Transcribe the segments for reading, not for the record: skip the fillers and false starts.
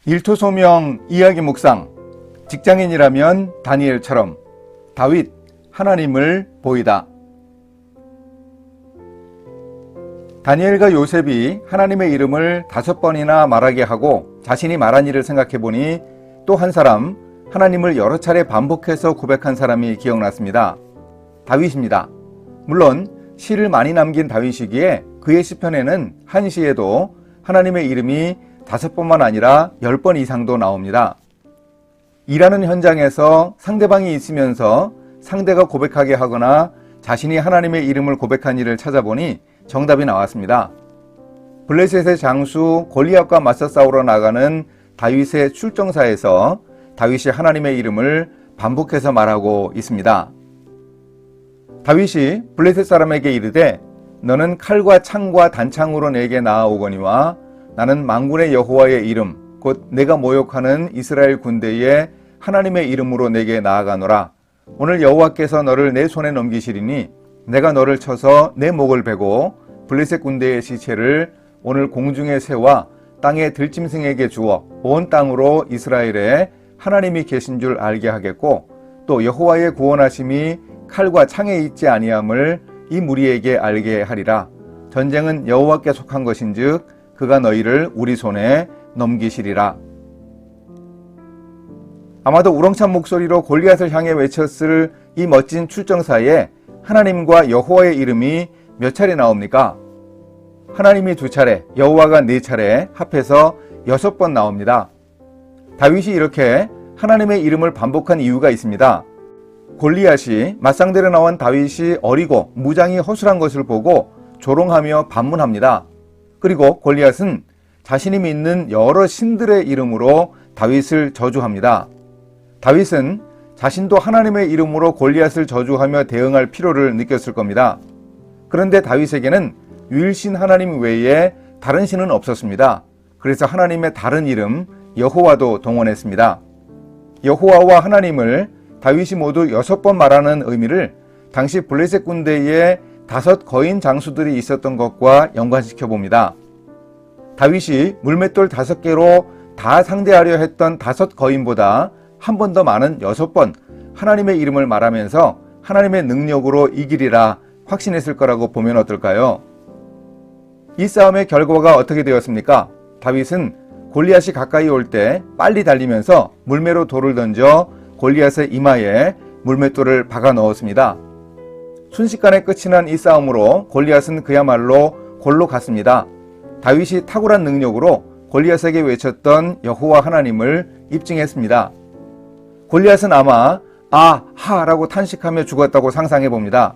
일토소명 이야기 묵상. 직장인이라면 다니엘처럼 다윗 하나님을 보이다. 다니엘과 요셉이 하나님의 이름을 5번이나 말하게 하고 자신이 말한 일을 생각해 보니 또 한 사람 하나님을 여러 차례 반복해서 고백한 사람이 기억났습니다. 다윗입니다. 물론 시를 많이 남긴 다윗이기에 그의 시편에는 한 시에도 하나님의 이름이 5번만 아니라 10번 이상도 나옵니다. 일하는 현장에서 상대방이 있으면서 상대가 고백하게 하거나 자신이 하나님의 이름을 고백한 일을 찾아보니 정답이 나왔습니다. 블레셋의 장수 골리앗과 맞서 싸우러 나가는 다윗의 출정사에서 다윗이 하나님의 이름을 반복해서 말하고 있습니다. 다윗이 블레셋 사람에게 이르되 너는 칼과 창과 단창으로 내게 나아오거니와 나는 만군의 여호와의 이름 곧 내가 모욕하는 이스라엘 군대의 하나님의 이름으로 내게 나아가노라. 오늘 여호와께서 너를 내 손에 넘기시리니 내가 너를 쳐서 내 목을 베고 블레셋 군대의 시체를 오늘 공중의 새와 땅의 들짐승에게 주어 온 땅으로 이스라엘에 하나님이 계신 줄 알게 하겠고 또 여호와의 구원하심이 칼과 창에 있지 아니함을 이 무리에게 알게 하리라. 전쟁은 여호와께 속한 것인즉 그가 너희를 우리 손에 넘기시리라. 아마도 우렁찬 목소리로 골리앗을 향해 외쳤을 이 멋진 출정사에 하나님과 여호와의 이름이 몇 차례 나옵니까? 하나님이 2차례, 여호와가 4차례, 합해서 6번 나옵니다. 다윗이 이렇게 하나님의 이름을 반복한 이유가 있습니다. 골리앗이 맞상대로 나온 다윗이 어리고 무장이 허술한 것을 보고 조롱하며 반문합니다. 그리고 골리앗은 자신이 믿는 여러 신들의 이름으로 다윗을 저주합니다. 다윗은 자신도 하나님의 이름으로 골리앗을 저주하며 대응할 필요를 느꼈을 겁니다. 그런데 다윗에게는 유일신 하나님 외에 다른 신은 없었습니다. 그래서 하나님의 다른 이름 여호와도 동원했습니다. 여호와와 하나님을 다윗이 모두 6번 말하는 의미를 당시 블레셋 군대에 5 거인 장수들이 있었던 것과 연관시켜 봅니다. 다윗이 물맷돌 5개로 다 상대하려 했던 5 거인보다 한 번 더 많은 6번 하나님의 이름을 말하면서 하나님의 능력으로 이기리라 확신했을 거라고 보면 어떨까요? 이 싸움의 결과가 어떻게 되었습니까? 다윗은 골리앗이 가까이 올 때 빨리 달리면서 물매로 돌을 던져 골리앗의 이마에 물맷돌을 박아 넣었습니다. 순식간에 끝이 난 이 싸움으로 골리앗은 그야말로 골로 갔습니다. 다윗이 탁월한 능력으로 골리앗에게 외쳤던 여호와 하나님을 입증했습니다. 골리앗은 아마 하라고 탄식하며 죽었다고 상상해 봅니다.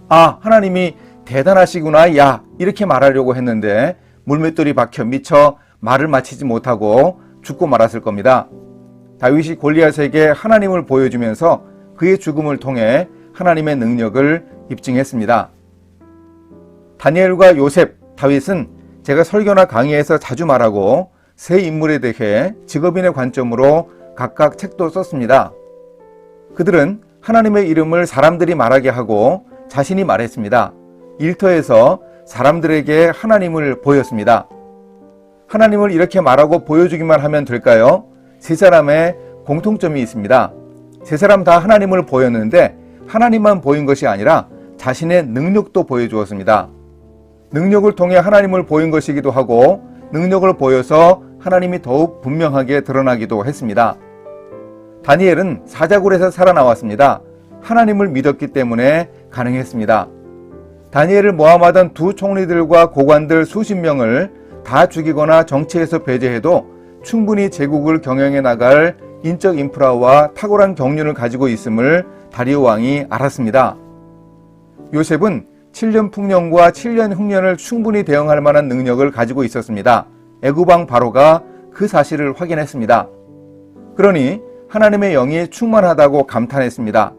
하나님이 대단하시구나 야 이렇게 말하려고 했는데 물맷돌이 박혀 미쳐 말을 마치지 못하고 죽고 말았을 겁니다. 다윗이 골리앗에게 하나님을 보여주면서 그의 죽음을 통해 하나님의 능력을 입증했습니다. 다니엘과 요셉, 다윗은 제가 설교나 강의에서 자주 말하고 세 인물에 대해 직업인의 관점으로 각각 책도 썼습니다. 그들은 하나님의 이름을 사람들이 말하게 하고 자신이 말했습니다. 일터에서 사람들에게 하나님을 보였습니다. 하나님을 이렇게 말하고 보여주기만 하면 될까요? 세 사람의 공통점이 있습니다. 세 사람 다 하나님을 보였는데 하나님만 보인 것이 아니라 자신의 능력도 보여주었습니다. 능력을 통해 하나님을 보인 것이기도 하고 능력을 보여서 하나님이 더욱 분명하게 드러나기도 했습니다. 다니엘은 사자굴에서 살아나왔습니다. 하나님을 믿었기 때문에 가능했습니다. 다니엘을 모함하던 2 총리들과 고관들 수십 명을 다 죽이거나 정치에서 배제해도 충분히 제국을 경영해 나갈 인적 인프라와 탁월한 경륜을 가지고 있음을 다리오 왕이 알았습니다. 요셉은 7년 풍년과 7년 흉년을 충분히 대응할 만한 능력을 가지고 있었습니다. 애굽 왕 바로가 그 사실을 확인했습니다. 그러니 하나님의 영이 충만하다고 감탄했습니다.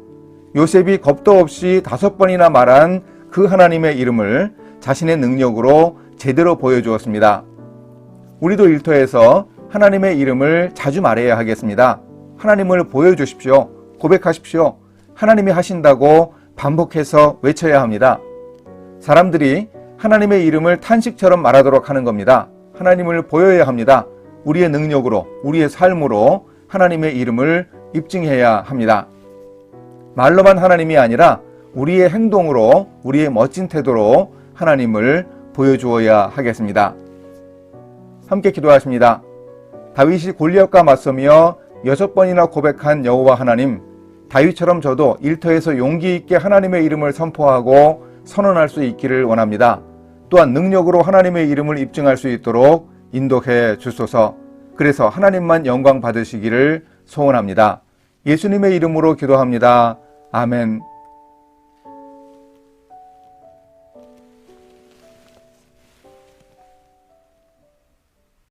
요셉이 겁도 없이 5번이나 말한 그 하나님의 이름을 자신의 능력으로 제대로 보여주었습니다. 우리도 일터에서 하나님의 이름을 자주 말해야 하겠습니다. 하나님을 보여주십시오. 고백하십시오. 하나님이 하신다고 반복해서 외쳐야 합니다. 사람들이 하나님의 이름을 탄식처럼 말하도록 하는 겁니다. 하나님을 보여야 합니다. 우리의 능력으로, 우리의 삶으로 하나님의 이름을 입증해야 합니다. 말로만 하나님이 아니라 우리의 행동으로, 우리의 멋진 태도로 하나님을 보여주어야 하겠습니다. 함께 기도하십니다. 다윗이 골리앗과 맞서며 6번이나 고백한 여호와 하나님, 다윗처럼 저도 일터에서 용기 있게 하나님의 이름을 선포하고 선언할 수 있기를 원합니다. 또한 능력으로 하나님의 이름을 입증할 수 있도록 인도해 주소서. 그래서 하나님만 영광 받으시기를 소원합니다. 예수님의 이름으로 기도합니다. 아멘.